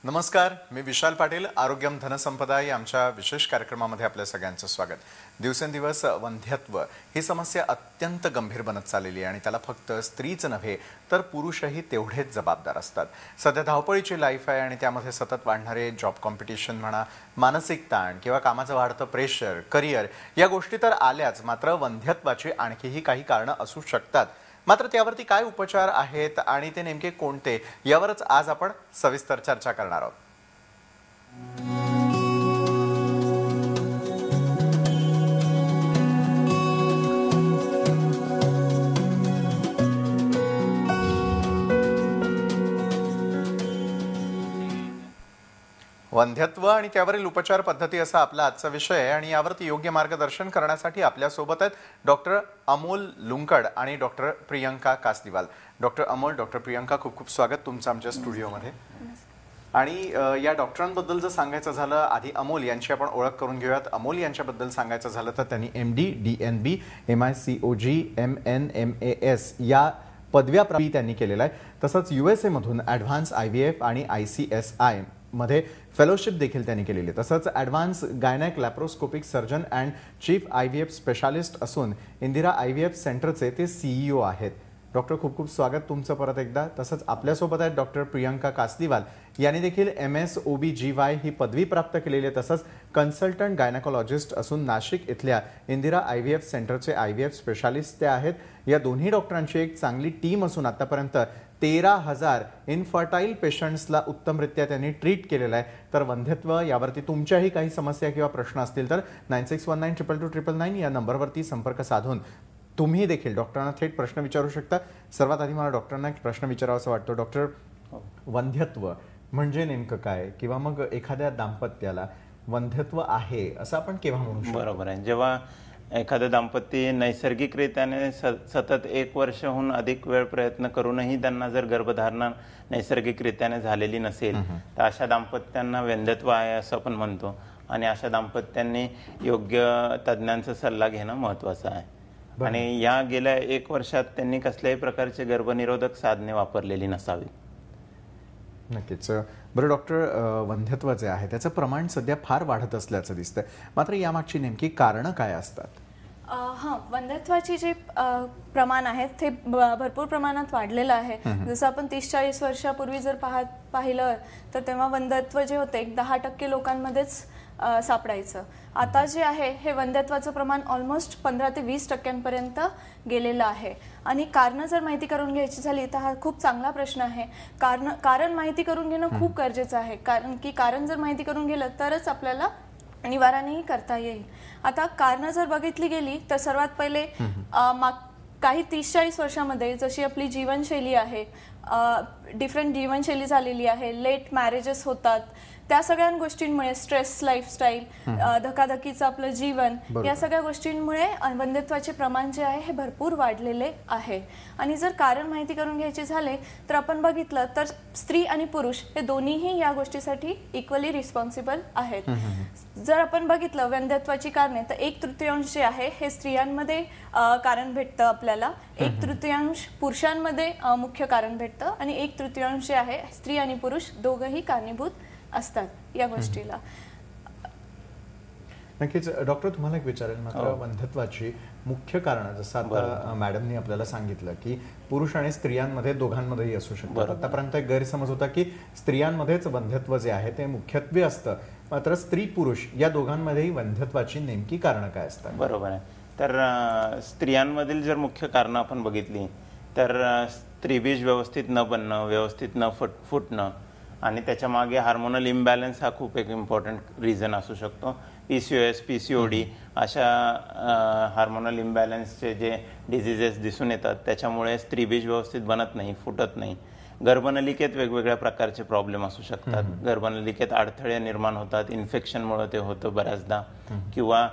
नमस्कार, मी विशाल पाटील. आरोग्यम धनसंपदा या आमच्या विशेष कार्यक्रमामध्ये आपल्या सगळ्यांचं स्वागत. दिवसेंदिवस वंध्यत्व ही समस्या अत्यंत गंभीर बनत चाललेली आहे आणि त्याला फक्त स्त्रीच नव्हे तर पुरुषही तेवढेच जबाबदार असतात. सध्या धावपळीची लाईफ आहे आणि त्यामध्ये सतत वाढणारे जॉब कॉम्पिटिशन म्हणा, मानसिक ताण किंवा कामाचं वाढतं प्रेशर, करिअर या गोष्टी तर आल्याच, मात्र वंध्यत्वाची आणखीही काही कारणं असू शकतात. मात्र त्यावरती काय उपचार आहेत आणि ते नेमके कोणते यावरच आज आपण सविस्तर चर्चा करणार आहोत. वंध्यत्व आणि त्यावरील उपचार पद्धती असा आपला आजचा विषय आहे आणि यावरती योग्य मार्गदर्शन करण्यासाठी आपल्यासोबत आहेत डॉक्टर अमोल लुंकड आणि doctor Priyanka Kasdiwal. Doctor Amol, doctor Priyanka, खूप खूप स्वागत तुमचं आमच्या स्टुडिओमध्ये. आणि या डॉक्टरांबद्दल जर सांगायचं झालं, आधी अमोल यांची आपण ओळख करून घेऊयात. अमोल यांच्याबद्दल सांगायचं झालं तर त्यांनी MD, DNB, MICOG, MNMAS या पदव्या त्यांनी केलेला आहे. तसंच USA मधून ॲडव्हान्स IVF आणि ICSI मध्ये फेलोशिप देखील त्यांनी केलेली आहे. तसंच advance gynaec laparoscopic surgeon and chief IVF specialist असून इंदिरा IVF सेंटरचे ते CEO आहेत. डॉक्टर, खूप खूप स्वागत तुमचं परत एकदा. तसंच आपल्यासोबत आहेत डॉक्टर प्रियंका कासदीवाल. यांनी देखील MS OB-GY ही पदवी प्राप्त केलेली आहे. तसंच कन्सल्टंट गायनॅकोलॉजिस्ट असून नाशिक इथल्या इंदिरा IVF सेंटरचे IVF स्पेशालिस्ट ते आहेत. या दोन्ही डॉक्टरांची एक चांगली टीम असून आतापर्यंत 13,000 इनफर्टाईल पेशंट्सला उत्तमरित्या त्यांनी ट्रीट केलेलं आहे. तर वंध्यत्व यावरती तुमच्याही काही समस्या किंवा प्रश्न असतील तर 9619222299 या नंबरवरती संपर्क साधून तुम्ही देखील डॉक्टरांना थेट प्रश्न विचारू शकता. सर्वात आधी मला डॉक्टरांना एक प्रश्न विचारावा असं वाटतो. डॉक्टर, वंध्यत्व म्हणजे नेमकं काय, किंवा मग एखाद्या दाम्पत्याला वंध्यत्व आहे असं आपण केव्हा म्हणू शकतो? बरोबर आहे. जेव्हा एखादं दाम्पत्य नैसर्गिकरित्याने सतत 1 वर्षाहून अधिक वेळ प्रयत्न करूनही त्यांना जर गर्भधारणा नैसर्गिकरित्याने झालेली नसेल तर अशा दाम्पत्यांना वंध्यत्व आहे असं आपण म्हणतो. आणि अशा दाम्पत्यांनी योग्य तज्ज्ञांचा सल्ला घेणं महत्त्वाचं आहे. आणि या गेल्या 1 वर्षात त्यांनी कसल्याही प्रकारचे गर्भनिरोधक साधने वापरलेली नसावी. नक्कीच. बरं डॉक्टर, वंध्यत्व जे आहे त्याचं प्रमाण सध्या फार वाढत असल्याचं दिसतंय, मात्र यामागची नेमकी कारणं काय असतात? वंध्यत्वाची जे प्रमाण आहे ते भरपूर प्रमाणात वाढलेलं आहे. जसं आपण 30-40 वर्षापूर्वी जर पाहिलं तर तेव्हा वंध्यत्व जे होते 10% लोकांमध्येच सापडायचं. आता जे आहे हे वंध्यत्वाचं प्रमाण ऑलमोस्ट 15 ते 20% गेलेलं आहे. आणि कारणं जर माहिती करून घ्यायची झाली तर हा खूप चांगला प्रश्न आहे. कारण माहिती करून घेणं खूप गरजेचं आहे, कारण की कारण जर माहिती करून गेलं तरच आपल्याला निवारणही करता येईल. आता कारणं जर बघितली गेली तर सर्वात पहिले काही 30-40 वर्षामध्ये जशी आपली जीवनशैली आहे, डिफरंट जीवनशैली झालेली आहे, लेट मॅरेजेस होतात, त्या सगळ्या गोष्टींमुळे, स्ट्रेस लाईफस्टाईल, धकाधकीचं आपलं जीवन, या सगळ्या गोष्टींमुळे वंध्यत्वाचे प्रमाण जे आहे हे भरपूर वाढलेले आहे. आणि जर कारण माहिती करून घ्यायचे झाले तर आपण बघितलं तर स्त्री आणि पुरुष हे दोन्हीही या गोष्टीसाठी इक्वली रिस्पॉन्सिबल आहेत. जर आपण बघितलं वंध्यत्वाची कारणे तर 1/3 जे आहे हे स्त्रियांमध्ये कारण भेटतं आपल्याला, 1/3 पुरुषांमध्ये मुख्य कारण भेटतं आणि 1/3 जे आहे स्त्री आणि पुरुष दोघंही कारणीभूत असतात या गोष्टीला. नक्कीच. डॉक्टर, तुम्हाला एक विचारेल, मात्र वंध्यत्वाची मुख्य कारण जसं आता मॅडमनी आपल्याला सांगितलं की पुरुष आणि स्त्रियांमध्ये दोघांमध्येही असू शकतं. आतापर्यंत एक गैरसमज होता की स्त्रियांमध्येच वंध्यत्व जे आहे ते मुख्यत्वे असतं, मात्र स्त्री पुरुष या दोघांमध्येही वंध्यत्वाची नेमकी कारणं काय असतात? बरोबर आहे. तर स्त्रियांमधील जर मुख्य कारणं आपण बघितली तर स्त्रीबीज व्यवस्थित न बनणं, व्यवस्थित न फुटणं आणि त्याच्या मागे हार्मोनल इम्बॅलन्स हा खूप एक इम्पॉर्टंट रिझन असू शकतो. PCOS, PCOD अशा हार्मोनल इम्बॅलन्सचे जे डिझिजेस दिसून येतात, त्याच्यामुळे स्त्रीबीज व्यवस्थित बनत नाही, फुटत नाही. गर्भनलिकेत वेगवेगळ्या प्रकारचे प्रॉब्लेम असू शकतात. गर्भनलिकेत अडथळे निर्माण होतात, इन्फेक्शनमुळे ते होतं बऱ्याचदा, किंवा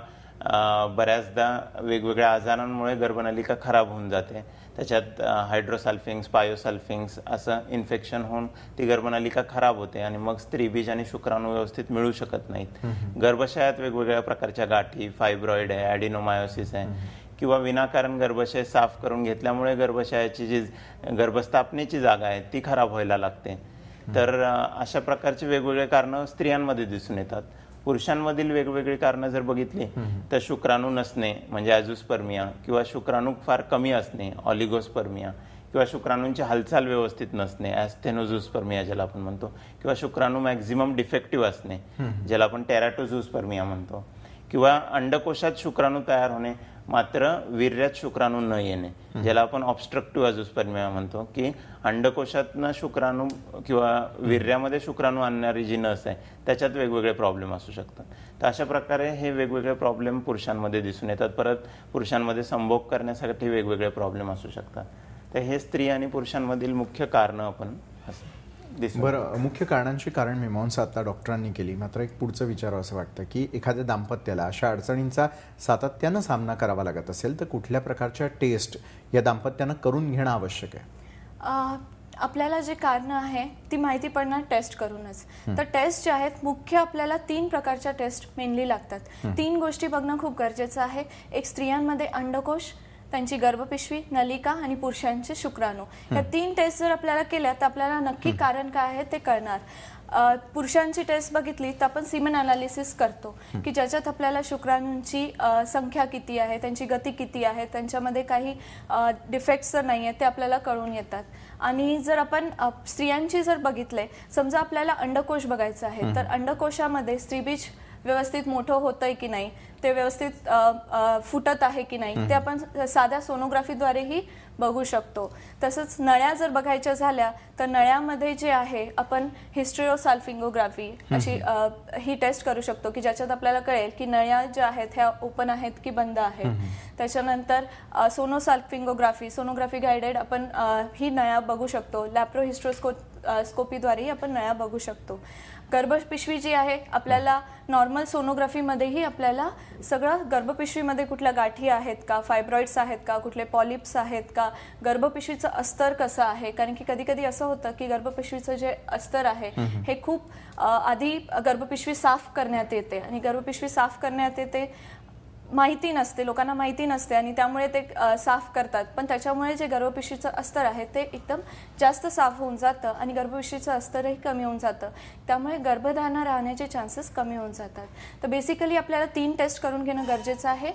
बऱ्याचदा वेगवेगळ्या आजारांमुळे गर्भनलिका खराब होऊन जाते. त्याच्यात हायड्रोसल्फिंग्स, पायोसल्फिंग्स असं इन्फेक्शन होऊन ती गर्भनलिका खराब होते आणि मग स्त्रीबीज आणि शुक्राणू व्यवस्थित मिळू शकत नाहीत. गर्भाशयात वेगवेगळ्या प्रकारच्या गाठी, फायब्रॉइड आहे, ॲडिनोमायोसिस आहे, किंवा विनाकारण गर्भाशय साफ करून घेतल्यामुळे गर्भाशयाची जी गर्भस्थापनेची जागा आहे ती खराब व्हायला लागते. तर अशा प्रकारचे वेगवेगळे कारणं स्त्रियांमध्ये दिसून येतात. पुरुषांमधील वेगवेगळी कारणं जर बघितली तर शुक्राणू नसणे म्हणजे ॲझोस्पर्मिया, किंवा शुक्राणू फार कमी असणे ऑलिगोस्पर्मिया, किंवा शुक्राणूंची हालचाल व्यवस्थित नसणे ॲस्थेनोझोस्पर्मिया ज्याला आपण म्हणतो, किंवा शुक्राणू मॅक्झिमम डिफेक्टिव्ह असणे ज्याला आपण टेराटोझोस्पर्मिया म्हणतो, किंवा अंडकोशात शुक्राणू तयार होणे मात्र वीर्यात शुक्राणू न येणे ज्याला आपण ऑब्स्ट्रक्टिव्ह अझोस्पर्मिया म्हणतो, की अंडकोशातनं शुक्राणू किंवा वीर्यामध्ये शुक्राणू आणणारी जी नस आहे त्याच्यात वेगवेगळे प्रॉब्लेम असू शकतात. तर अशा प्रकारे हे वेगवेगळे प्रॉब्लेम पुरुषांमध्ये दिसून येतात. परत पुरुषांमध्ये संभोग करण्यासाठी वेगवेगळे प्रॉब्लेम असू शकतात. तर हे स्त्री आणि पुरुषांमधील मुख्य कारणं आपण बरं, मुख्य कारणांची कारण मीमांसा आता डॉक्टरांनी केली. मात्र एक पुढचं विचार असं वाटतं की एखाद्या दाम्पत्याला अशा अडचणींचा सातत्यानं सामना करावा लागत असेल तर कुठल्या प्रकारच्या टेस्ट या दाम्पत्यानं करून घेणं आवश्यक आहे? आपल्याला जे कारणं आहे ती माहिती पडणार टेस्ट करूनच. तर टेस्ट जे आहेत मुख्य आपल्याला 3 प्रकारच्या टेस्ट मेनली लागतात. 3 गोष्टी बघणं खूप गरजेचं आहे. एक स्त्रियांमध्ये अंडकोश, त्यांची गर्भपिशवी, नलिका आणि पुरुषांचे शुक्राणू, या 3 टेस्ट जर आपल्याला केल्या तर आपल्याला नक्की कारण काय आहे ते कळणार. पुरुषांची टेस्ट बघितली तर आपण सिमेन अनालिसिस करतो की ज्याच्यात आपल्याला शुक्राणूंची संख्या किती आहे, त्यांची गती किती आहे, त्यांच्यामध्ये काही डिफेक्ट्स तर नाही आहेत ते आपल्याला कळून येतात. आणि जर आपण स्त्रियांची जर बघितले, समजा आपल्याला अंडकोश बघायचं आहे तर अंडकोशामध्ये स्त्रीबीज व्यवस्थित मोठं होतंय की नाही, ते व्यवस्थित फुटत आहे की नाही ते आपण साध्या सोनोग्राफीद्वारेही बघू शकतो. तसंच नळ्या जर बघायच्या झाल्या तर नळ्यामध्ये जे आहे आपण हिस्टेरोसाल्फिंगोग्राफी अशी ही टेस्ट करू शकतो की ज्याच्यात आपल्याला कळेल की नळ्या ज्या आहेत ह्या ओपन आहेत की बंद आहेत. त्याच्यानंतर सोनोग्राफी गायडेड आपण ही नळ्या बघू शकतो. लॅप्रोहिस्ट्रोस्कोपीद्वारेही आपण नळ्या बघू शकतो. गर्भपिशवी जी आहे आपल्याला नॉर्मल सोनोग्राफीमध्येही आपल्याला सगळं गर्भपिशवीमध्ये कुठल्या गाठी आहेत का, फायब्रॉइड्स आहेत का, कुठले पॉलिप्स आहेत का, गर्भपिशवीचं अस्तर कसं आहे. कारण की कधी कधी असं होतं की गर्भपिशवीचं जे अस्तर आहे हे खूप आधी गर्भपिशवी साफ करण्यात येते आणि गर्भपिशवी साफ करण्यात येते माहिती नसते, लोकांना माहिती नसते आणि त्यामुळे ते साफ करतात. पण त्याच्यामुळे जे गर्भपिशवीचं अस्तर आहे ते एकदम जास्त साफ होऊन जातं आणि गर्भपिशवीचं अस्तरही कमी होऊन जातं. त्यामुळे गर्भधारणा राहण्याचे चान्सेस कमी होऊन जातात. तर बेसिकली आपल्याला 3 टेस्ट करून घेणं गरजेचं आहे.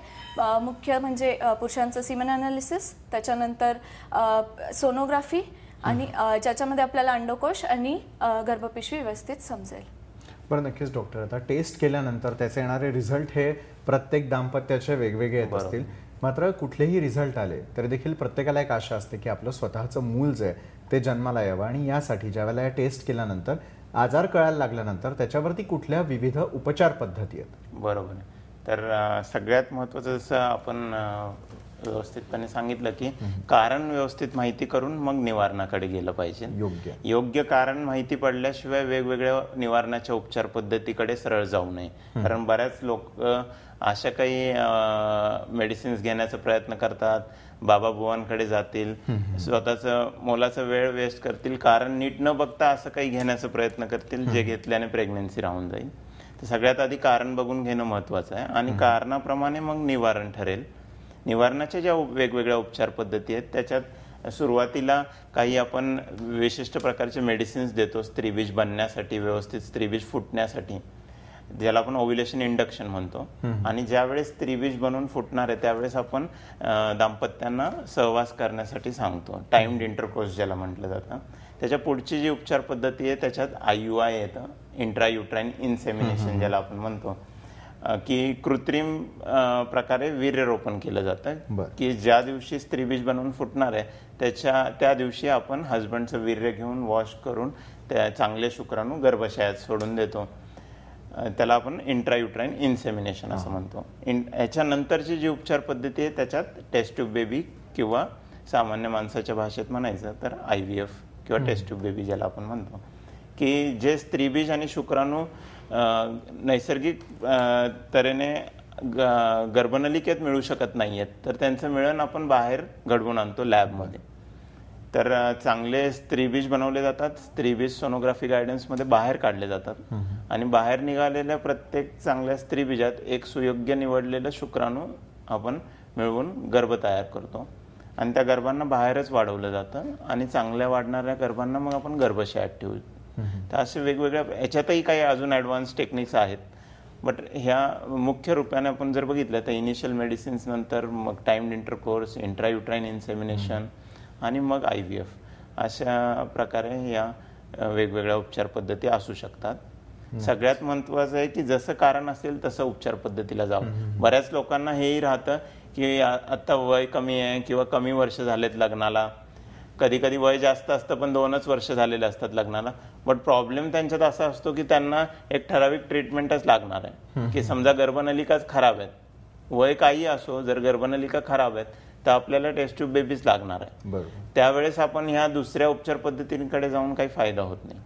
मुख्य म्हणजे पुरुषांचं सिमेन अनालिसिस, त्याच्यानंतर सोनोग्राफी आणि ज्याच्यामध्ये आपल्याला अंडकोश आणि गर्भपिशवी व्यवस्थित समजेल. बरं, नक्कीच डॉक्टर. आता टेस्ट केल्यानंतर त्याचे येणारे रिझल्ट हे प्रत्येक दाम्पत्याचे वेगवेगळे येत असतील. मात्र कुठलेही रिझल्ट आले तरी देखील प्रत्येकाला एक आशा असते की आपलं स्वतःचं मूल जे आहे ते जन्माला यावं आणि यासाठी ज्यावेळेला या टेस्ट केल्यानंतर आजार कळायला लागल्यानंतर त्याच्यावरती कुठल्या विविध उपचार पद्धती आहेत? बरोबर आहे. तर सगळ्यात महत्त्वाचं जसं आपण व्यवस्थितपणे सांगितलं की कारण व्यवस्थित माहिती करून मग निवारणाकडे गेलं पाहिजे. योग्य कारण माहिती पडल्याशिवाय वेगवेगळ्या निवारणाच्या उपचार पद्धतीकडे सरळ जाऊ नये. कारण बऱ्याच लोक अशा काही मेडिसिन्स घेण्याचा प्रयत्न करतात, बाबा बुवांकडे जातील, स्वतःचं मोलाचा वेळ वेस्ट करतील, कारण नीट न बघता असं काही घेण्याचा प्रयत्न करतील जे घेतल्याने प्रेग्नन्सी राहून जाईल. तर सगळ्यात आधी कारण बघून घेणं महत्वाचं आहे आणि कारणाप्रमाणे मग निवारण ठरेल. निवारणाच्या ज्या वेगवेगळ्या उपचार पद्धती आहेत त्याच्यात सुरुवातीला काही आपण विशिष्ट प्रकारचे मेडिसिन्स देतो स्त्रीबीज बनण्यासाठी, व्यवस्थित स्त्रीबीज फुटण्यासाठी, ज्याला आपण ओव्युलेशन इंडक्शन म्हणतो. आणि ज्यावेळेस स्त्रीबीज बनवून फुटणार आहे त्यावेळेस आपण दाम्पत्यांना सहवास करण्यासाठी सांगतो, टाइम्ड इंटरकोर्स ज्याला म्हटलं जातं. त्याच्या पुढची जी उपचार पद्धती आहे त्याच्यात IUI येतं, इंट्रायुट्राईन इन्सेमिनेशन ज्याला आपण म्हणतो, की कृत्रिम प्रकारे वीर्यरोपण केलं जातं की ज्या दिवशी स्त्रीबीज बनवून फुटणार आहे त्या दिवशी आपण हजबंडचं वीर्य घेऊन वॉश करून त्या चांगले शुक्राणू गर्भाशयात सोडून देतो. त्याला आपण इंट्रायुट्राईन इन्सेमिनेशन असं म्हणतो. याच्यानंतरची जी उपचार पद्धती आहे त्याच्यात टेस्ट ट्यूब बेबी किंवा सामान्य माणसाच्या भाषेत म्हणायचं तर IVF किंवा टेस्ट ट्यूब बेबी ज्याला आपण म्हणतो, की जे स्त्रीबीज आणि शुक्राणू नैसर्गिक तऱ्हेने गर्भनलिकेत मिळू शकत नाहीयेत, तर त्यांचं मिळण आपण बाहेर घडवून आणतो लॅबमध्ये. तर चांगले स्त्रीबीज बनवले जातात, स्त्रीबीज सोनोग्राफी गायडन्समध्ये बाहेर काढले जातात आणि बाहेर निघालेल्या प्रत्येक चांगल्या स्त्रीबीजात एक सुयोग्य निवडलेलं शुक्राणू आपण मिळवून गर्भ तयार करतो आणि त्या गर्भांना बाहेरच वाढवलं जातं आणि चांगल्या वाढणाऱ्या गर्भांना मग आपण गर्भाशयात ठेवू. तर असे वेगवेगळ्या याच्यातही काही अजून ॲडव्हान्स टेक्निक्स आहेत, बट ह्या मुख्य रूपाने आपण जर बघितलं तर इनिशियल मेडिसिन्स नंतर मग टाइम्ड इंटरकोर्स, इंट्रायुट्राईन इन्सेमिनेशन आणि मग IVF अशा प्रकारे या वेगवेगळ्या उपचार पद्धती असू शकतात. सगळ्यात महत्त्वाचं आहे की जसं कारण असेल तसं उपचार पद्धतीला जावं. बऱ्याच लोकांना हेही राहतं की आता वय कमी आहे किंवा कमी वर्ष झालेत लग्नाला, कधी कधी वय जास्त असतं पण 2च वर्ष झालेले असतात लग्नाला, बट प्रॉब्लेम त्यांच्यात असा असतो की त्यांना एक ठराविक ट्रीटमेंटच लागणार आहे. की समजा गर्भनलिकाच खराब आहेत, वय काही असो, जर गर्भनलिका खराब आहेत तर आपल्याला टेस्ट ट्यूब बेबीज लागणार आहे. त्यावेळेस आपण ह्या दुसऱ्या उपचार पद्धतींकडे जाऊन काही फायदा होत नाही.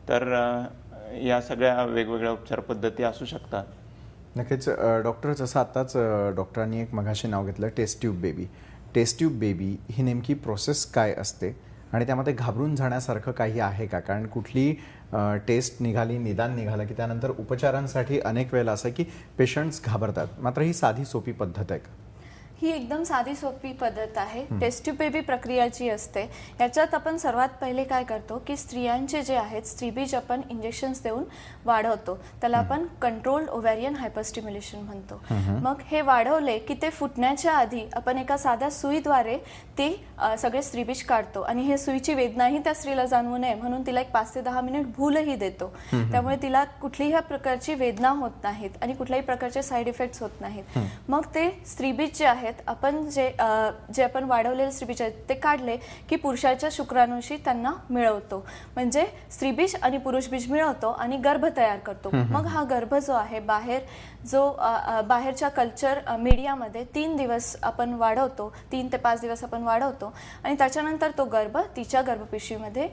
तर या सगळ्या वेगवेगळ्या उपचार पद्धती असू शकतात. नक्कीच डॉक्टर, जसं आत्ताच डॉक्टरांनी एक मगाशी नाव घेतलं test tube baby. Test tube baby ही नेमकी प्रोसेस काय असते आणि त्यामध्ये घाबरून जाण्यासारखं काही आहे का? कारण कुठली टेस्ट निघाली, निदान निघालं की त्यानंतर उपचारांसाठी अनेक वेळेला असं की पेशंट्स घाबरतात, मात्र ही साधी सोपी पद्धत आहे का? ही एकदम साधी सोपी पद्धत आहे. टेस्ट ट्यूब बेबी प्रक्रिया जी असते याच्यात आपण सर्वात पहिले काय करतो की स्त्रियांचे जे आहेत स्त्रीबीज आपण इंजेक्शन्स देऊन वाढवतो. त्याला आपण कंट्रोल्ड ओव्हॅरियन हायपरस्टिम्युलेशन म्हणतो. मग हे वाढवले की ते फुटण्याच्या आधी आपण एका साध्या सुईद्वारे ते सगळे स्त्रीबीज काढतो आणि हे सुईची वेदनाही त्या स्त्रीला जाणवू नये म्हणून तिला एक 5 ते 10 मिनिट भूलही देतो. त्यामुळे तिला कुठलीही प्रकारची वेदना होत नाहीत आणि कुठल्याही प्रकारचे साईड इफेक्ट्स होत नाहीत. मग ते स्त्रीबीज जे आहेत आपण जे आपण वाढवलेले स्त्रीबीज आहेत ते काढले की पुरुषाच्या शुक्राणूशी त्यांना मिळवतो. म्हणजे स्त्रीबीज आणि पुरुषबीज मिळवतो आणि गर्भ तयार करतो. मग हा गर्भ जो आहे बाहेरच्या कल्चर मीडियामध्ये 3 दिवस आपण वाढवतो, 3 ते 5 दिवस आपण वाढवतो आणि त्याच्यानंतर तो गर्भ तिच्या गर्भपिशवीमध्ये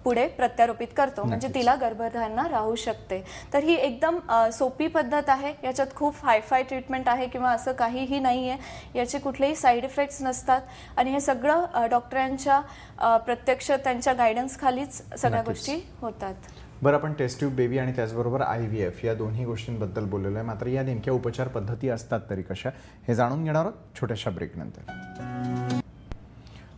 पुढे प्रत्यारोपित करतो. म्हणजे तिला गर्भधारणा राहू शकते. तर ही एकदम सोपी पद्धत आहे. याच्यात खूप हायफाय ट्रीटमेंट आहे किंवा असं काहीही नाही आहे. याचे कुठलेही साईड इफेक्ट्स नसतात आणि हे सगळं डॉक्टरांच्या प्रत्यक्ष त्यांच्या गायडन्स खालीच सगळ्या गोष्टी होतात. बरं, आपण टेस्ट ट्यूब बेबी आणि त्याचबरोबर IVF या दोन्ही गोष्टींबद्दल बोललेलो आहे, मात्र या नेमक्या उपचार पद्धती असतात तरी कशा हे जाणून घेणार आहोत छोट्याशा ब्रेकनंतर.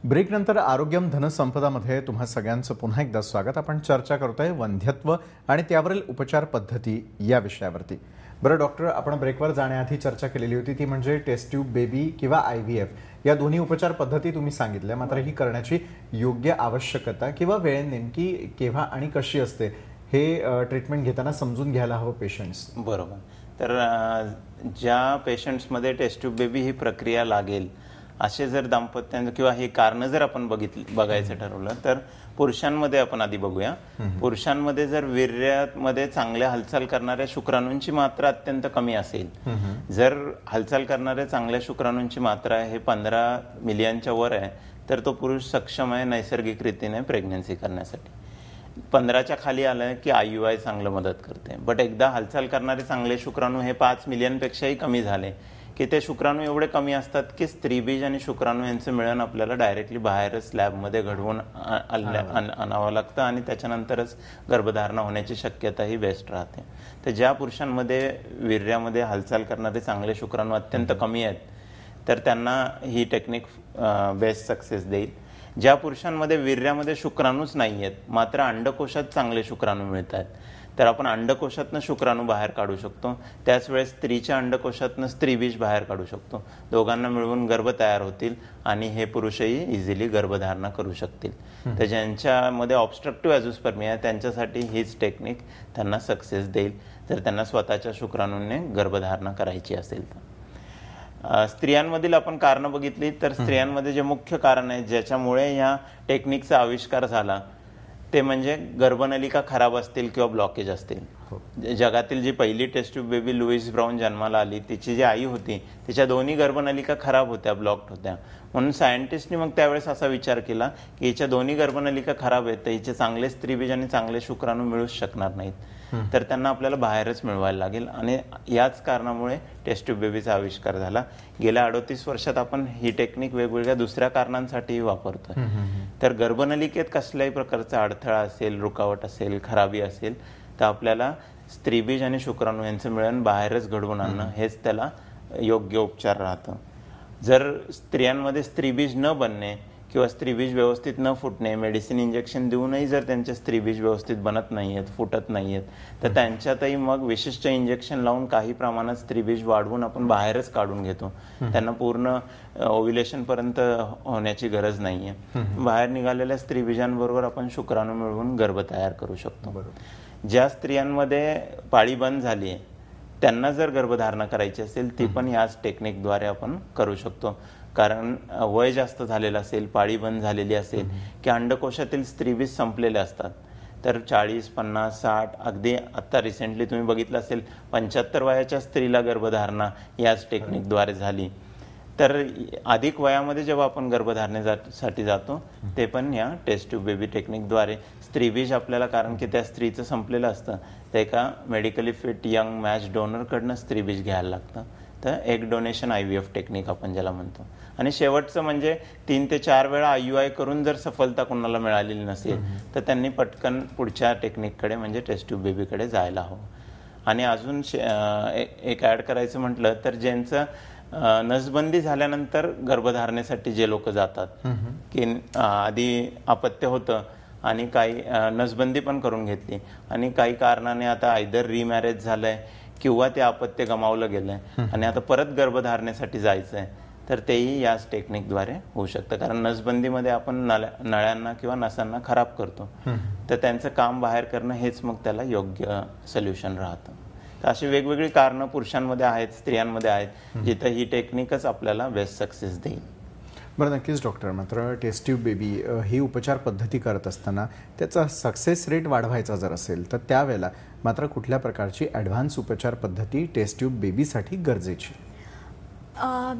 ब्रेकनंतर आरोग्यम धनसंपदामध्ये तुम्हा सगळ्यांचं पुन्हा एकदा स्वागत. आपण चर्चा करतोय वंध्यत्व आणि त्यावरील उपचार पद्धती या विषयावरती. बरं डॉक्टर, आपण ब्रेकवर जाण्याआधी चर्चा केलेली होती ती म्हणजे टेस्ट ट्यूब बेबी किंवा IVF या दोन्ही उपचार पद्धती तुम्ही सांगितल्या, मात्र ही करण्याची योग्य आवश्यकता किंवा वेळ नेमकी केव्हा आणि कशी असते हे ट्रीटमेंट घेताना समजून घ्यायला हवं पेशंट्स. बरोबर. तर ज्या पेशंट्समध्ये टेस्ट ट्यूब बेबी ही प्रक्रिया लागेल असे जर दाम्पत्यांचं किंवा हे कारण जर आपण बघायचं ठरवलं तर पुरुषांमध्ये आपण आधी बघूया. पुरुषांमध्ये जर वीर्यामध्ये चांगल्या हालचाल करणाऱ्या शुक्राणूंची मात्रा अत्यंत कमी असेल, जर हालचाल करणाऱ्या चांगल्या शुक्राणूंची मात्रा हे 15 मिलियनच्या वर आहे तर तो पुरुष सक्षम आहे नैसर्गिक रीतीने प्रेग्नन्सी करण्यासाठी. 15च्या खाली आलं की IUI चांगलं मदत करते. बट एकदा हालचाल करणारे चांगले शुक्राणू हे 5 मिलियनपेक्षाही कमी झाले की ते शुक्राणू एवढे कमी असतात की स्त्रीबीज आणि शुक्राणू यांचं मिळन आपल्याला डायरेक्टली बाहेरच लॅबमध्ये घडवून आणावं लागतं आणि त्याच्यानंतरच गर्भधारणा होण्याची शक्यता ही बेस्ट राहते. तर ज्या पुरुषांमध्ये वीर्यामध्ये हालचाल करणारे चांगले शुक्राणू अत्यंत कमी आहेत तर त्यांना ही टेक्निक बेस्ट सक्सेस देईल. ज्या पुरुषांमध्ये वीर्यामध्ये शुक्राणूच नाही आहेत मात्र अंडकोशात चांगले शुक्राणू मिळत आहेत तर आपण अंडकोशातनं शुक्राणू बाहेर काढू शकतो. त्याच वेळेस स्त्रीच्या अंडकोशातनं स्त्रीबीज बाहेर काढू शकतो. दोघांना मिळवून गर्भ तयार होतील आणि हे पुरुषही इझिली गर्भधारणा करू शकतील. तर ज्यांच्यामध्ये ऑब्स्ट्रक्टिव्ह ॲझोस्पर्मिया आहे त्यांच्यासाठी हीच टेक्निक त्यांना सक्सेस देईल जर त्यांना स्वतःच्या शुक्राणूंनी गर्भधारणा करायची असेल तर. स्त्रियांमधील आपण कारणं बघितली तर स्त्रियांमध्ये जे मुख्य कारण आहे ज्याच्यामुळे ह्या टेक्निकचा आविष्कार झाला ते म्हणजे गर्भनलिका खराब असतील किंवा ब्लॉकेज असतील. जगातील जी पहिली test tube baby Louise Brown जन्माला आली, तिची जी आई होती तिच्या दोन्ही गर्भनलिका खराब होत्या, ब्लॉक्ड होत्या. म्हणून सायंटिस्टनी मग त्यावेळेस असा विचार केला की हिच्या दोन्ही गर्भनलिका खराब आहेत, तर हिचे चांगले स्त्रीबीज आणि चांगले शुक्राणू मिळूच शकणार नाहीत, तर त्यांना आपल्याला बाहेरच मिळवायला लागेल. आणि याच कारणामुळे टेस्ट ट्यूब बेबीचा आविष्कार झाला. गेल्या 38 वर्षात आपण ही टेक्निक वेगवेगळ्या दुसऱ्या कारणांसाठीही वापरतोय. तर गर्भनलिकेत कसल्याही प्रकारचा अडथळा असेल, रुकावट असेल, खराबी असेल, तर आपल्याला स्त्रीबीज आणि शुक्राणू यांचं मिळन बाहेरच घडवून आणणं हेच त्याला योग्य उपचार राहतं. जर स्त्रियांमध्ये स्त्रीबीज न बनणे किंवा स्त्रीबीज व्यवस्थित न फुटणे, मेडिसिन इंजेक्शन देऊनही जर त्यांचे स्त्रीबीज व्यवस्थित बनत नाही आहेत, फुटत नाही आहेत, तर त्यांच्यातही मग विशिष्ट इंजेक्शन लावून काही प्रमाणात स्त्रीबीज वाढवून आपण बाहेरच काढून घेतो. त्यांना पूर्ण ओव्ह्युलेशन पर्यंत होण्याची गरज नाहीये. बाहेर निघालेल्या स्त्रीबीजांबरोबर आपण शुक्राणू मिळवून गर्भ तयार करू शकतो. ज्या स्त्रियांमध्ये पाळी बंद झाली आहे त्यांना जर गर्भधारणा करायची असेल ती पण याच टेक्निकद्वारे आपण करू शकतो. कारण वय जास्त झालेलं असेल, पाळी बंद झालेली असेल की अंडकोशातील स्त्रीबीज संपलेले असतात, तर 40, 50, 60, अगदी आता रिसेंटली तुम्ही बघितलं असेल 75 वयाच्या स्त्रीला गर्भधारणा याच टेक्निकद्वारे झाली. तर अधिक वयामध्ये जेव्हा आपण गर्भधारणेसाठी जातो ते पण या टेस्ट ट्यूब बेबी टेक्निकद्वारे. स्त्रीबीज आपल्याला, कारण की त्या स्त्रीचं संपलेलं असतं, तर एका मेडिकली फिट यंग मॅच डोनरकडनं स्त्रीबीज घ्यायला लागतं. तर एग डोनेशन IVF टेक्निक आपण ज्याला म्हणतो. आणि शेवटचं म्हणजे 3 ते 4 वेळा IUI करून जर सफलता कोणाला मिळालेली नसेल तर त्यांनी पटकन पुढच्या टेक्निककडे म्हणजे टेस्ट ट्यूब बेबीकडे जायला हवं. आणि अजून एक ॲड करायचं म्हटलं तर ज्यांचं नसबंदी झाल्यानंतर गर्भधारणेसाठी जे लोक जातात की आधी अपत्य होतं आणि काही नसबंदी पण करून घेतली आणि काही कारणाने आता आयदर रिमॅरेज झालंय किंवा ते अपत्य गमावलं गेलंय आणि आता परत गर्भधारणेसाठी जायचंय, तर तेही याच टेक्निकद्वारे होऊ शकतं. कारण नसबंदीमध्ये आपण नळ्यांना किंवा नसांना खराब करतो, तर त्यांचं काम बाहेर करणं हेच मग त्याला योग्य सोल्युशन राहतं. तर अशी वेगवेगळी कारणं पुरुषांमध्ये आहेत, स्त्रियांमध्ये आहेत, जिथं ही टेक्निकच आपल्याला बेस्ट सक्सेस देईल. बरं, नक्कीच डॉक्टर. मात्र टेस्ट ट्यूब बेबी ही उपचार पद्धती करत असताना त्याचा सक्सेस रेट वाढवायचा जर असेल तर त्यावेळेला मात्र कुठल्या प्रकारची ॲडव्हान्स उपचार पद्धती टेस्ट ट्यूब बेबीसाठी गरजेची?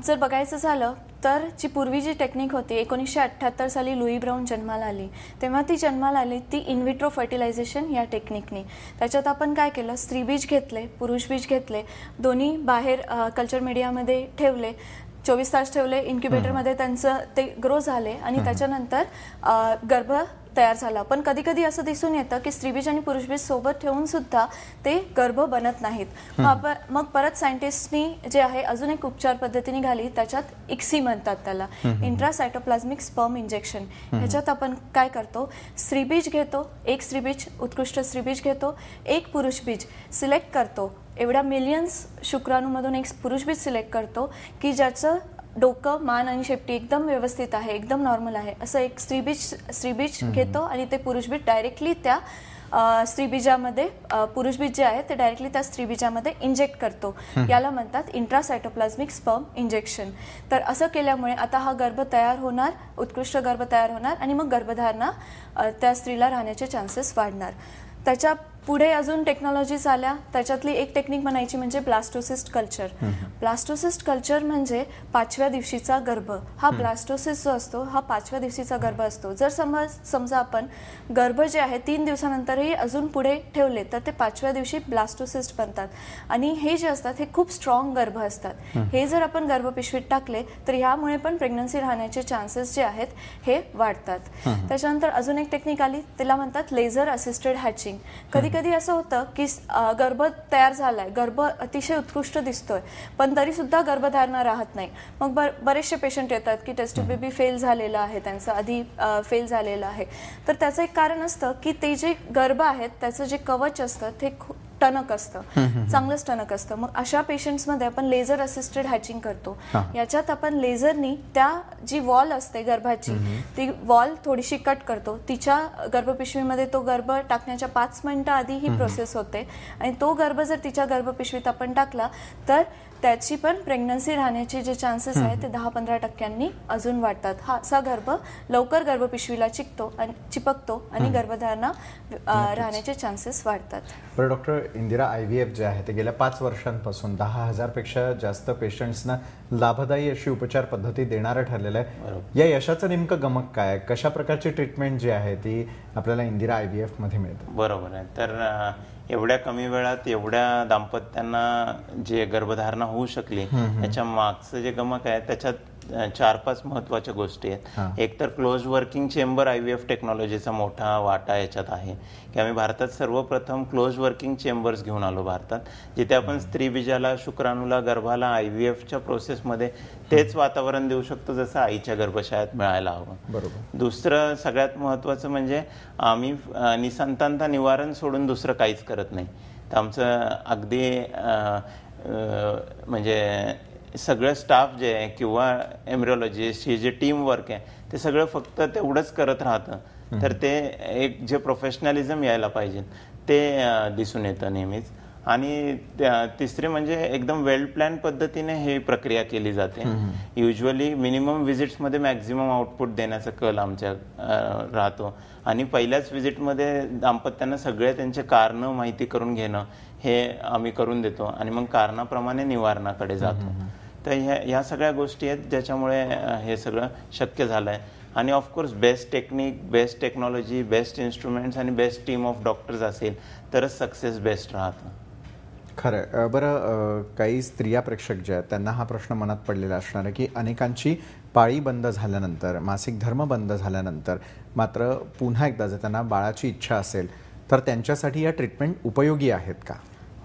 जर बघायचं झालं तर जी पूर्वी जी टेक्निक होती 1978 साली लुई ब्राऊन जन्माला आली, तेव्हा ती जन्माला आली ती इनविट्रो फर्टिलायझेशन या टेक्निकने. त्याच्यात आपण काय केलं, स्त्रीबीज घेतले, पुरुषबीज घेतले, दोन्ही बाहेर कल्चर मीडियामध्ये ठेवले, 24 तास ठेवले, इन्क्युबेटरमध्ये त्यांचं ते ग्रो झाले आणि त्याच्यानंतर गर्भ तयार झाला. पण कधी कधी असं दिसून येतं की स्त्रीबीज आणि पुरुषबीज सोबत ठेवून सुद्धा ते गर्भ बनत नाहीत. मग परत सायंटिस्टनी जे आहे अजून एक उपचार पद्धती निघाली, त्याच्यात ICSI म्हणतात त्याला, इंट्रासायटोप्लाझ्मिक स्पर्म इंजेक्शन. ह्याच्यात आपण काय करतो, स्त्रीबीज घेतो, एक स्त्रीबीज, उत्कृष्ट स्त्रीबीज घेतो, एक पुरुषबीज सिलेक्ट करतो, एवढ्या मिलियन्स शुक्राणूमधून एक पुरुषबीज सिलेक्ट करतो की ज्याचं डोकं, मान आणि शेपटी एकदम व्यवस्थित आहे, एकदम नॉर्मल आहे, असं एक स्त्रीबीज घेतो आणि ते पुरुषबीज डायरेक्टली त्या स्त्रीबीजामध्ये, पुरुषबीज जे आहे ते डायरेक्टली त्या स्त्रीबीजामध्ये इंजेक्ट करतो. याला म्हणतात इंट्रासायटोप्लाझ्मिक स्पर्म इंजेक्शन. तर असं केल्यामुळे आता हा गर्भ तयार होणार, उत्कृष्ट गर्भ तयार होणार आणि मग गर्भधारणा त्या स्त्रीला राहण्याचे चान्सेस वाढणार. त्याच्या पुढे अजून टेक्नॉलॉजीज आल्या, त्याच्यातली एक टेक्निक म्हणायची म्हणजे ब्लास्टोसिस्ट कल्चर. ब्लास्टोसिस्ट कल्चर म्हणजे 5व्या दिवशीचा गर्भ. हा ब्लास्टोसिस्ट जो असतो हा 5व्या दिवशीचा गर्भ असतो. जर समजा आपण गर्भ जे आहे 3 दिवसानंतरही अजून पुढे ठेवले तर ते 5व्या दिवशी ब्लास्टोसिस्ट बनतात आणि हे जे असतात हे खूप स्ट्रॉंग गर्भ असतात. हे जर आपण गर्भपिशवीत टाकले तर ह्यामुळे पण प्रेग्नन्सी राहण्याचे चान्सेस जे आहेत हे वाढतात. त्याच्यानंतर अजून एक टेक्निक आली, त्याला म्हणतात लेझर असिस्टेड हॅचिंग. कधी कधी असं होतं की गर्भ तयार झालाय, गर्भ अतिशय उत्कृष्ट दिसतोय, पण तरी सुद्धा गर्भधारणा राहत नाही. मग बरेचसे पेशंट येतात की टेस्ट ट्यूब बेबी फेल झालेला आहे, त्यांचं आधी फेल झालेलं आहे. तर त्याचं एक कारण असतं की ते जे गर्भ आहेत त्याचं जे कवच असतं ते टणक असतं, चांगलंच टणक असतं. मग अशा पेशंट्समध्ये आपण लेझर असिस्टेड हॅचिंग करतो. याच्यात आपण लेझरनी त्या जी वॉल असते गर्भाची ती वॉल थोडीशी कट करतो. तिच्या गर्भपिशवीमध्ये तो गर्भ टाकण्याच्या 5 मिनिटं आधी ही प्रोसेस होते आणि तो गर्भ जर तिच्या गर्भपिशवीत आपण टाकला तर त्याची पण प्रेग्नन्सी राहण्याचे जे चान्सेस आहेत ते 10-15% अजून वाढतात. हा असा गर्भ लवकर गर्भपिशवीला चिपकतो आणि गर्भधारणा राहण्याचे चान्सेस वाढतात. बरं डॉक्टर, इंदिरा IVF जे आहे ते गेल्या 5 वर्षांपासून 10,000पेक्षा जास्त पेशंट्सना लाभदायी अशी उपचार पद्धती देणारं ठरलेलं आहे. या यशाचं नेमकं गमक काय? कशा प्रकारची ट्रीटमेंट जी आहे ती आपल्याला इंदिरा IVF मध्ये मिळते? बरोबर आहे. तर एवढ्या कमी वेळात एवढ्या दाम्पत्यांना जे गर्भधारणा होऊ शकली त्याच्या मागचं जे गमक आहे त्याच्यात 4-5 महत्वाच्या गोष्टी आहेत. एक तर क्लोज वर्किंग चेंबर IVF टेक्नॉलॉजीचा मोठा वाटा याच्यात आहे की आम्ही भारतात सर्वप्रथम क्लोज वर्किंग चेंबर्स घेऊन आलो भारतात, जिथे आपण स्त्रीबीजाला, शुक्राणूला, गर्भाला IVFच्या प्रोसेसमध्ये तेच वातावरण देऊ शकतो जसं आईच्या गर्भाशयात मिळायला हवं. बरोबर. दुसरं सगळ्यात महत्वाचं म्हणजे आम्ही निसंतानता निवारण सोडून दुसरं काहीच करत नाही. तर आमचं अगदी म्हणजे सगळं स्टाफ जे आहे किंवा एम्ब्रिओलॉजिस्ट ही जे टीम वर्क आहे ते सगळं फक्त तेवढंच करत राहतं. तर ते एक जे प्रोफेशनलिझम यायला पाहिजे ते दिसून येतं नेहमीच. आणि तिसरे म्हणजे एकदम वेल प्लॅन पद्धतीने ही प्रक्रिया केली जाते. युजली मिनिमम व्हिजिट्समध्ये मॅक्झिमम आउटपुट देण्याचा कल आमच्या राहतो. आणि पहिल्याच व्हिजिटमध्ये दाम्पत्यांना सगळे त्यांचे कारणं माहिती करून घेणं हे आम्ही करून देतो आणि मग कारणाप्रमाणे निवारणाकडे जातो. तर ह्या सगळ्या गोष्टी आहेत ज्याच्यामुळे हे सगळं शक्य झालं आहे. आणि of course best technique, best technology, best instruments आणि बेस्ट टीम ऑफ डॉक्टर्स असेल तरच सक्सेस बेस्ट राहतं. खरं. बरं, काही स्त्रिया प्रेक्षक जे आहेत त्यांना हा प्रश्न मनात पडलेला असणार आहे की अनेकांची पाळी बंद झाल्यानंतर, मासिक धर्म बंद झाल्यानंतर मात्र पुन्हा एकदा जर त्यांना बाळाची इच्छा असेल तर त्यांच्यासाठी या ट्रीटमेंट उपयोगी आहेत का?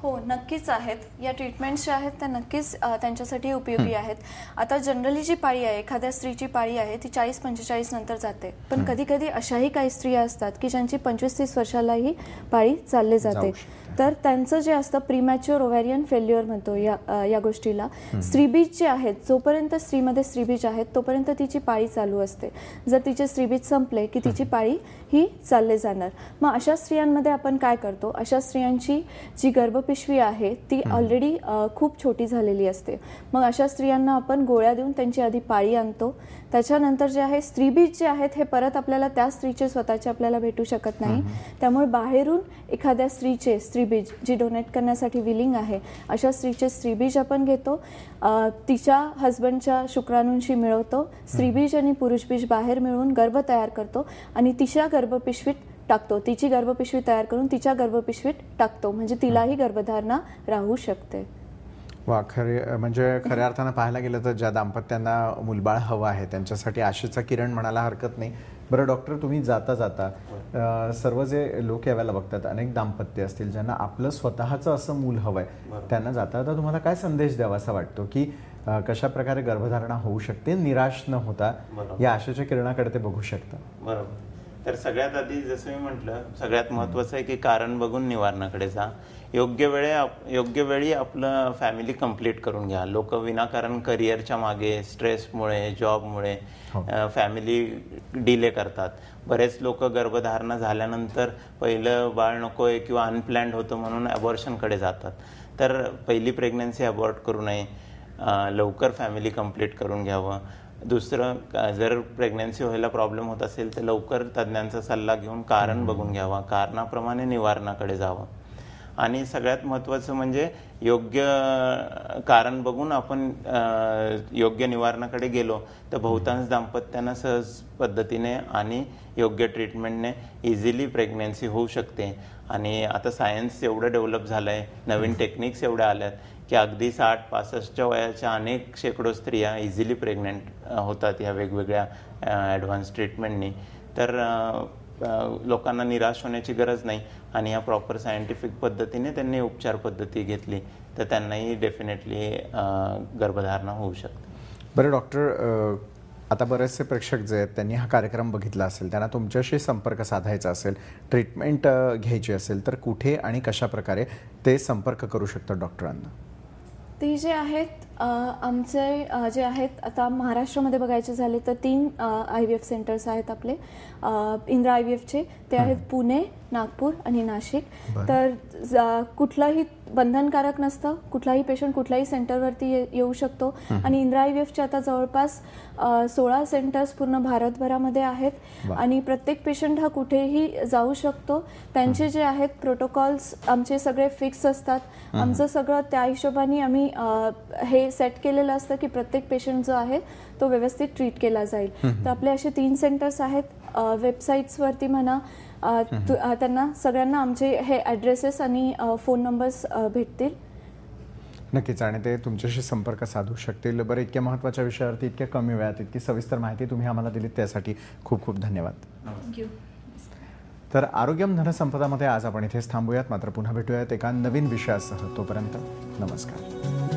हो, नक्कीच आहेत. या ट्रीटमेंट्स ज्या आहेत त्या नक्कीच त्यांच्यासाठी उपयोगी आहेत. आता जनरली जी पाळी आहे, एखाद्या स्त्रीची पाळी आहे ती 40-45 नंतर जाते, पण कधी कधी अशाही काही स्त्रिया असतात की ज्यांची 25-30 वर्षालाही पाळी चालली जाते. तर त्यांचं जे असतं प्रीमॅच्युअर ओव्हॅरियन फेल्युअर म्हणतो या गोष्टीला. स्त्रीबीज जे आहेत, जोपर्यंत स्त्रीमध्ये स्त्रीबीज आहेत तोपर्यंत तिची पाळी चालू असते. जर तिचे स्त्रीबीज संपले की तिची पाळी ही चालले जाणार. मग अशा स्त्रियांमध्ये आपण काय करतो, अशा स्त्रियांची जी गर्भपिशवी आहे ती ऑलरेडी खूप छोटी झालेली असते. मग अशा स्त्रियांना आपण गोळ्या देऊन त्यांची आधी पाळी आणतो. त्याच्यानंतर जे आहे स्त्रीबीज जे आहेत हे परत आपल्याला त्या स्त्रीचे स्वतःचे आपल्याला भेटू शकत नाही. त्यामुळे बाहेरून एखाद्या स्त्रीचे स्त्रीबीज जी डोनेट करण्यासाठी विलिंग आहे अशा स्त्रीचे स्त्रीबीज आपण घेतो, तिच्या हजबंडच्या शुक्राणूंशी मिळवतो, स्त्रीबीज आणि पुरुषबीज बाहेर मिळवून गर्भ तयार करतो आणि तिच्या गर्भपिशवीत टाकतो. तिची गर्भपिशवी तयार करून तिच्या गर्भपिशवीत टाकतो, म्हणजे तिलाही गर्भधारणा राहू शकते. वा, म्हणजे खऱ्या अर्थानं पाहायला गेलं तर ज्या दाम्पत्यांना मुलबाळ हवं आहे त्यांच्यासाठी आशेचा किरण म्हणायला हरकत नाही. बरं डॉक्टर, तुम्ही जाता जाता सर्व जे लोक यावेळेला बघतात, अनेक दाम्पत्य असतील ज्यांना आपलं स्वतःचं असं मूल हवं आहे, त्यांना जाता जाता तुम्हाला काय संदेश द्यावा असा वाटतो की कशा प्रकारे गर्भधारणा होऊ शकते, निराश न होता या आशेच्या किरणाकडे ते बघू शकतात? बरोबर. तर सगळ्यात आधी जसं मी म्हटलं, सगळ्यात महत्त्वाचं आहे की कारण बघून निवारणाकडे जा. योग्य वेळी आपलं फॅमिली कंप्लीट करून घ्या. लोक विनाकारण करिअरच्या मागे, स्ट्रेसमुळे, जॉबमुळे फॅमिली डिले करतात. बरेच लोक गर्भधारणा झाल्यानंतर पहिलं बाळ नकोय किंवा अनप्लॅन्ड होतं म्हणून अबॉर्शनकडे जातात. तर पहिली प्रेग्नन्सी अबॉर्ट करू नये, लवकर फॅमिली कंप्लीट करून घ्यावं. दुसरं, जर प्रेग्नन्सी व्हायला प्रॉब्लेम होत असेल तर लवकर तज्ज्ञांचा सल्ला घेऊन कारण बघून घ्यावा, कारणाप्रमाणे निवारणाकडे जावं. आणि सगळ्यात महत्त्वाचं म्हणजे योग्य कारण बघून आपण योग्य निवारणाकडे गेलो तर बहुतांश दाम्पत्यांना सहज पद्धतीने आणि योग्य ट्रीटमेंटने इझिली प्रेग्नन्सी होऊ शकते. आणि आता सायन्स एवढं डेव्हलप झालं आहे, नवीन टेक्निक्स एवढ्या आल्यात की अगदी 60-65च्या वयाच्या अनेक शेकडो स्त्रिया इझिली प्रेग्नेंट होतात ह्या वेगवेगळ्या ॲडव्हान्स ट्रीटमेंटनी. तर लोकांना निराश होण्याची गरज नाही आणि या प्रॉपर सायंटिफिक पद्धतीने त्यांनी उपचार पद्धती घेतली तर त्यांनाही डेफिनेटली गर्भधारणा होऊ शकते. बरं डॉक्टर, आता बरेचसे प्रेक्षक जे आहेत त्यांनी हा कार्यक्रम बघितला असेल, त्यांना तुमच्याशी संपर्क साधायचा असेल, ट्रीटमेंट घ्यायची असेल तर कुठे आणि कशा प्रकारे ते संपर्क करू शकतात डॉक्टरांना? ते जे आहेत आमचे जे आहेत आता महाराष्ट्रामध्ये बघायचे झाले तर 3 IVF सेंटर्स आहेत आपले इंदिरा IVFचे. ते आहेत पुणे, नागपूर आणि नाशिक. तर कुठलंही बंधनकारक नसतं, कुठलाही पेशंट कुठल्याही सेंटरवरती येऊ शकतो. आणि इंदिरा IVFचे आता जवळपास 16 सेंटर्स पूर्ण भारतभरामध्ये आहेत आणि प्रत्येक पेशंट हा कुठेही जाऊ शकतो. त्यांचे जे आहेत प्रोटोकॉल्स आमचे सगळे फिक्स असतात. आमचं सगळं त्या हिशोबाने आम्ही हे सेट केलेलं असतं की प्रत्येक पेशंट जो आहे तो व्यवस्थित ट्रीट केला जाईल. तर आपले असे 3 सेंटर्स आहेत. वेबसाईट्सवरती म्हणा त्यांना सगळ्यांना आमचे हे ॲड्रेसेस आणि फोन नंबर्स भेटतील. नक्कीच, आणि ते तुमच्याशी संपर्क साधू शकतील. बरं, इतक्या महत्त्वाच्या विषयावरती इतक्या कमी वेळात इतकी सविस्तर माहिती तुम्ही आम्हाला दिलीत त्यासाठी खूप खूप धन्यवाद. थँक्यू. तर आरोग्यम धनसंपदामध्ये आज आपण इथेच थांबूयात, मात्र पुन्हा भेटूयात एका नवीन विषयासह. तोपर्यंत नमस्कार.